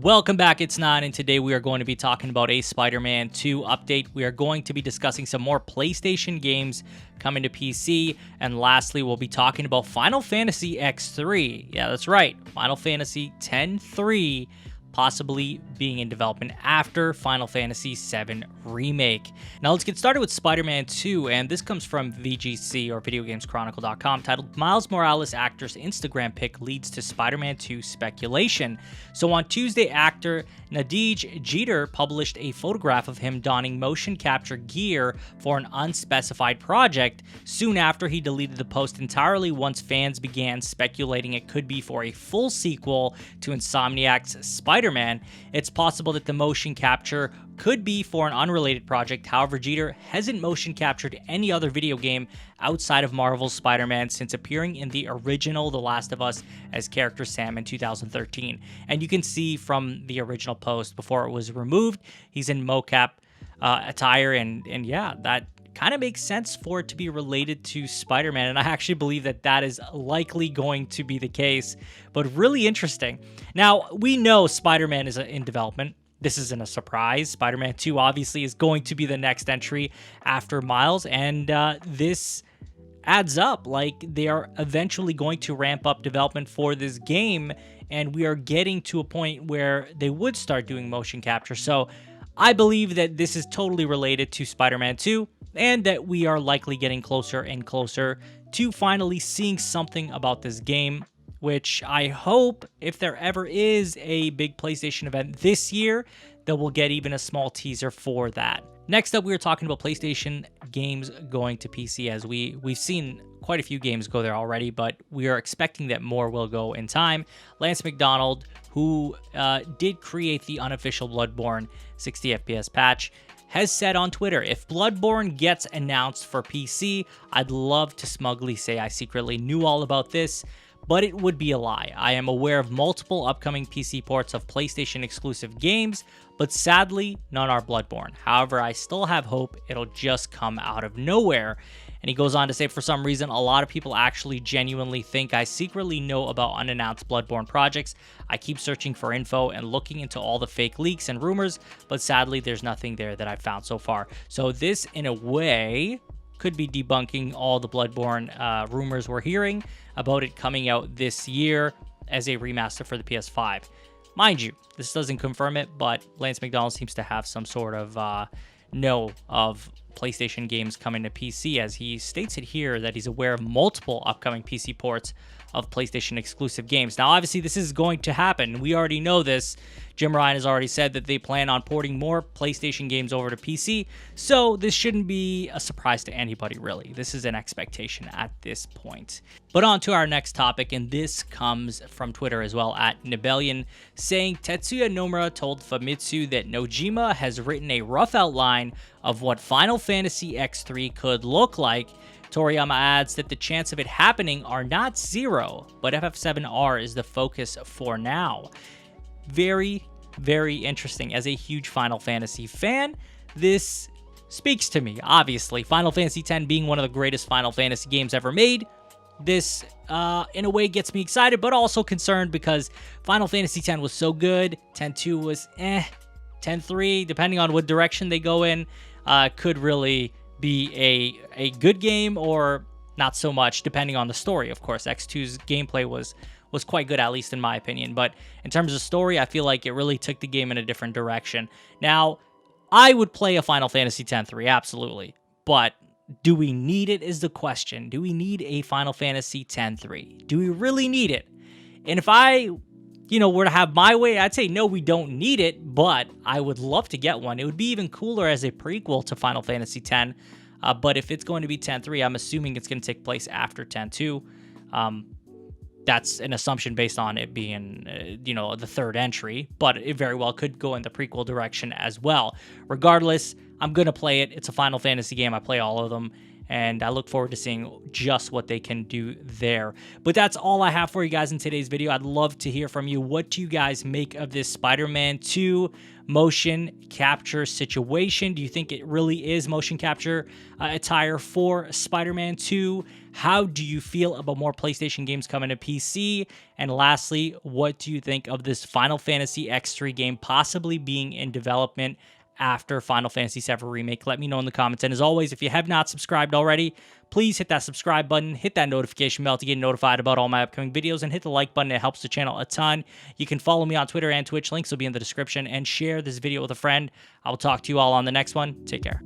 Welcome back, it's Nine, and today we are going to be talking about a Spider-Man 2 update. We are going to be discussing some more PlayStation games coming to PC, and lastly, we'll be talking about Final Fantasy X-3. Yeah, that's right, Final Fantasy X-3 possibly being in development after Final Fantasy VII Remake. Now let's get started with Spider-Man 2, and this comes from VGC, or VideoGamesChronicle.com, titled Miles Morales actor's Instagram pic leads to Spider-Man 2 speculation. So on Tuesday, actor Nadej Jeter published a photograph of him donning motion capture gear for an unspecified project. Soon after, he deleted the post entirely once fans began speculating it could be for a full sequel to Insomniac's Spider-Man. It's possible that the motion capture could be for an unrelated project. However, Jeter hasn't motion captured any other video game outside of Marvel's Spider-Man since appearing in the original The Last of Us as character Sam in 2013. And you can see from the original post before it was removed, he's in mocap attire, and yeah, that kind of makes sense for it to be related to Spider-Man, and I actually believe that that is likely going to be the case, but really interesting. Now, we know Spider-Man is in development. This isn't a surprise. Spider-Man 2 obviously is going to be the next entry after Miles, and this adds up. Like, they are eventually going to ramp up development for this game, and we are getting to a point where they would start doing motion capture. So I believe that this is totally related to Spider-Man 2, and that we are likely getting closer and closer to finally seeing something about this game, which I hope, if there ever is a big PlayStation event this year, that we'll get even a small teaser for that. Next up, we were talking about PlayStation games going to PC, as we've seen quite a few games go there already, but we are expecting that more will go in time. Lance McDonald, who did create the unofficial Bloodborne 60 FPS patch, has said on Twitter, if Bloodborne gets announced for PC, I'd love to smugly say I secretly knew all about this, but it would be a lie. I am aware of multiple upcoming PC ports of PlayStation exclusive games, but sadly, none are Bloodborne. However, I still have hope it'll just come out of nowhere. And he goes on to say, for some reason, a lot of people actually genuinely think I secretly know about unannounced Bloodborne projects. I keep searching for info and looking into all the fake leaks and rumors, but sadly, there's nothing there that I've found so far. So this, in a way, could be debunking all the Bloodborne rumors we're hearing about it coming out this year as a remaster for the PS5. Mind you, this doesn't confirm it, but Lance McDonald seems to have some sort of know of PlayStation games coming to PC, as he states it here that he's aware of multiple upcoming PC ports of PlayStation exclusive games. Now, obviously, this is going to happen. We already know this. Jim Ryan has already said that they plan on porting more PlayStation games over to PC, so this shouldn't be a surprise to anybody, really. This is an expectation at this point. But on to our next topic, and this comes from Twitter as well, at Nibelian, saying Tetsuya Nomura told Famitsu that Nojima has written a rough outline of what Final Fantasy X-3 could look like. Toriyama adds that the chance of it happening are not zero, but FF7R is the focus for now. Very, very interesting. As a huge Final Fantasy fan, this speaks to me, obviously. Final Fantasy X being one of the greatest Final Fantasy games ever made, this, in a way, gets me excited, but also concerned, because Final Fantasy X was so good, X-2 was X-3, depending on what direction they go in, could really be a good game or not so much, depending on the story. Of course, X2's gameplay was quite good, at least in my opinion, but in terms of story, I feel like it really took the game in a different direction. Now, I would play a Final Fantasy X-3, absolutely, but do we need it is the question. Do we need a Final Fantasy X-3? Do we really need it? And if I were to have my way, I'd say no, we don't need it, but I would love to get one. It would be even cooler as a prequel to Final Fantasy X, but if it's going to be X-3, I'm assuming it's going to take place after X-2. That's an assumption based on it being, the third entry, but it very well could go in the prequel direction as well. Regardless, I'm going to play it. It's a Final Fantasy game. I play all of them, and I look forward to seeing just what they can do there. But that's all I have for you guys in today's video. I'd love to hear from you. What do you guys make of this Spider-Man 2 motion capture situation? Do you think it really is motion capture attire for Spider-Man 2? How do you feel about more PlayStation games coming to PC? And lastly, what do you think of this Final Fantasy X-3 game possibly being in development after Final Fantasy VII Remake? Let me know in the comments. And as always, if you have not subscribed already, please hit that subscribe button, hit that notification bell to get notified about all my upcoming videos, and hit the like button. It helps the channel a ton. You can follow me on Twitter and Twitch. Links will be in the description, and share this video with a friend. I will talk to you all on the next one. Take care.